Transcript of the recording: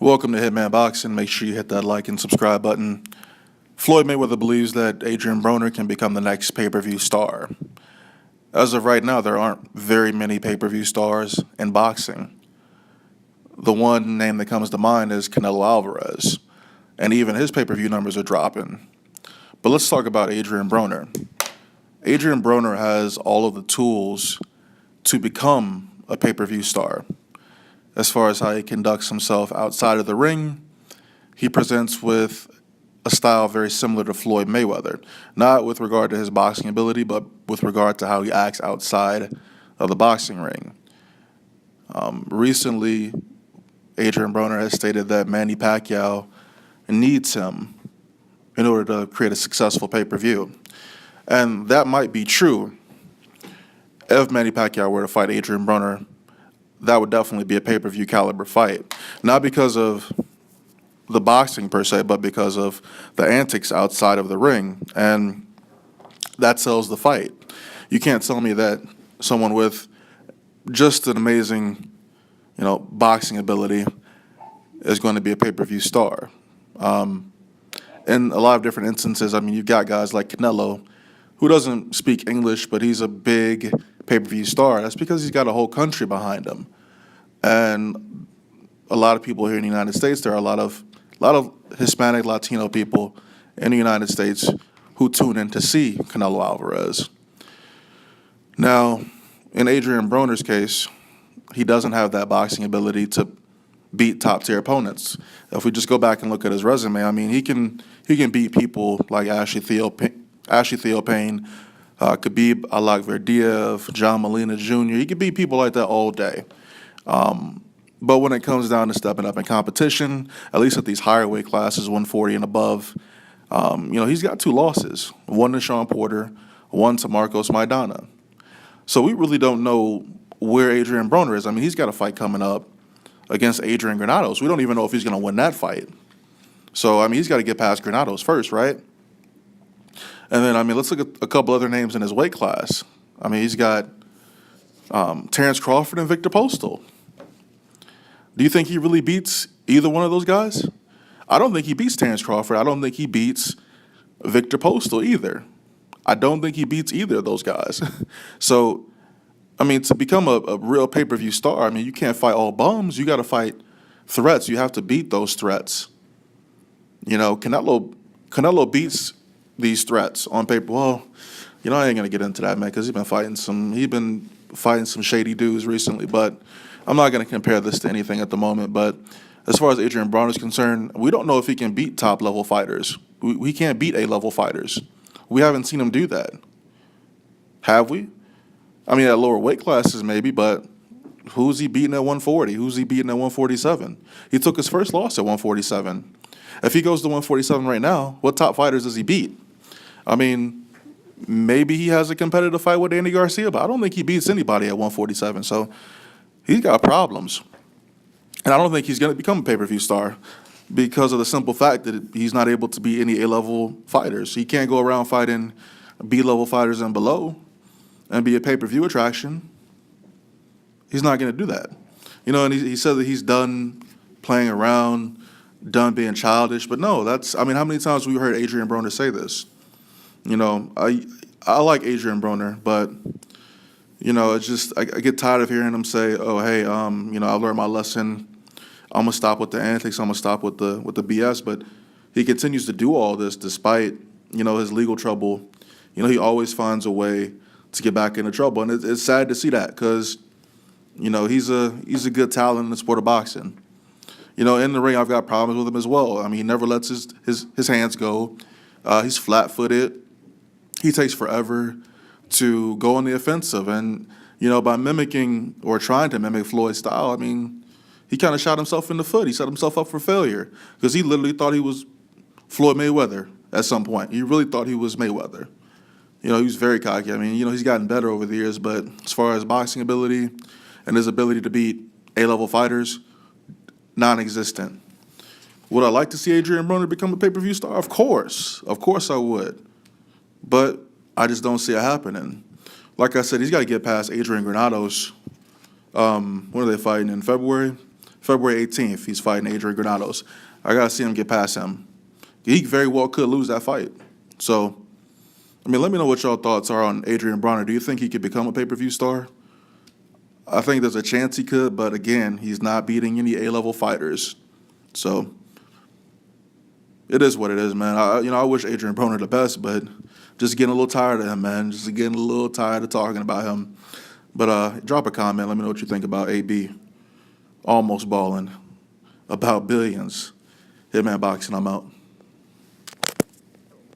Welcome to Hitman Boxing. Make sure you hit that like and subscribe button. Floyd Mayweather believes that Adrien Broner can become the next pay-per-view star. As of right now, there aren't very many pay-per-view stars in boxing. The one name that comes to mind is Canelo Alvarez, and even his pay-per-view numbers are dropping. But let's talk about Adrien Broner. Adrien Broner has all of the tools to become a pay-per-view star. As far as how he conducts himself outside of the ring, he presents with a style very similar to Floyd Mayweather. Not with regard to his boxing ability, but with regard to how he acts outside of the boxing ring. Recently, Adrien Broner has stated that Manny Pacquiao needs him in order to create a successful pay-per-view. And that might be true. If Manny Pacquiao were to fight Adrien Broner, that would definitely be a pay-per-view caliber fight. Not because of the boxing per se, but because of the antics outside of the ring. And that sells the fight. You can't tell me that someone with just an amazing, boxing ability is going to be a pay-per-view star. In a lot of different instances, you've got guys like Canelo, who doesn't speak English, but he's a big pay-per-view star. That's because he's got a whole country behind him. And a lot of people here in the United States, there are a lot of Hispanic, Latino people in the United States who tune in to see Canelo Alvarez. Now, in Adrien Broner's case, he doesn't have that boxing ability to beat top-tier opponents. If we just go back and look at his resume, he can beat people like Ashley Theopane, Khabib Alagverdiev, John Molina Jr. He can beat people like that all day. But when it comes down to stepping up in competition, at least at these higher weight classes, 140 and above, he's got 2 losses. One to Sean Porter, one to Marcos Maidana. So we really don't know where Adrien Broner is. He's got a fight coming up against Adrian Granados. We don't even know if he's going to win that fight. So, he's got to get past Granados first, right? And then, let's look at a couple other names in his weight class. He's got Terrence Crawford and Victor Postal. Do you think he really beats either one of those guys? I don't think he beats Terrence Crawford. I don't think he beats Victor Postal either. I don't think he beats either of those guys. So, to become a real pay-per-view star, you can't fight all bums. You got to fight threats. You have to beat those threats. Canelo beats these threats on paper. Well, I ain't gonna get into that, man, because he's been fighting some shady dudes recently. But I'm not gonna compare this to anything at the moment. But as far as Adrien Broner is concerned, we don't know if he can beat top level fighters. We can't beat A-level fighters. We haven't seen him do that. Have we? At lower weight classes maybe, but who's he beating at 140? Who's he beating at 147? He took his first loss at 147. If he goes to 147 right now, what top fighters does he beat? Maybe he has a competitive fight with Andy Garcia, but I don't think he beats anybody at 147. So he's got problems. And I don't think he's going to become a pay-per-view star because of the simple fact that he's not able to beat any A-level fighters. He can't go around fighting B-level fighters and below and be a pay-per-view attraction. He's not going to do that. And he said that he's done playing around, done being childish. But no, how many times have we heard Adrien Broner say this? I like Adrien Broner, but, it's just, I get tired of hearing him say, oh, hey, I learned my lesson. I'm going to stop with the antics. I'm going to stop with the BS. But he continues to do all this despite, his legal trouble. He always finds a way to get back into trouble. And it's sad to see that because, he's a good talent in the sport of boxing. In the ring, I've got problems with him as well. He never lets his hands go. He's flat-footed. He takes forever to go on the offensive. And, by mimicking or trying to mimic Floyd's style, he kind of shot himself in the foot. He set himself up for failure because he literally thought he was Floyd Mayweather at some point. He really thought he was Mayweather. He was very cocky. He's gotten better over the years, but as far as boxing ability and his ability to beat A-level fighters, non-existent. Would I like to see Adrien Broner become a pay-per-view star? Of course I would. But I just don't see it happening. Like I said, he's got to get past Adrian Granados. When are they fighting? In February? February 18th, he's fighting Adrien Granados. I got to see him get past him. He very well could lose that fight. So, I mean, let me know what y'all thoughts are on Adrien Broner. Do you think he could become a pay-per-view star? I think there's a chance he could, but again, he's not beating any A-level fighters. So, it is what it is, man. I wish Adrien Broner the best, but just getting a little tired of him, man. Just getting a little tired of talking about him. But drop a comment. Let me know what you think about AB. Almost balling. About billions. Hitman Boxing, I'm out.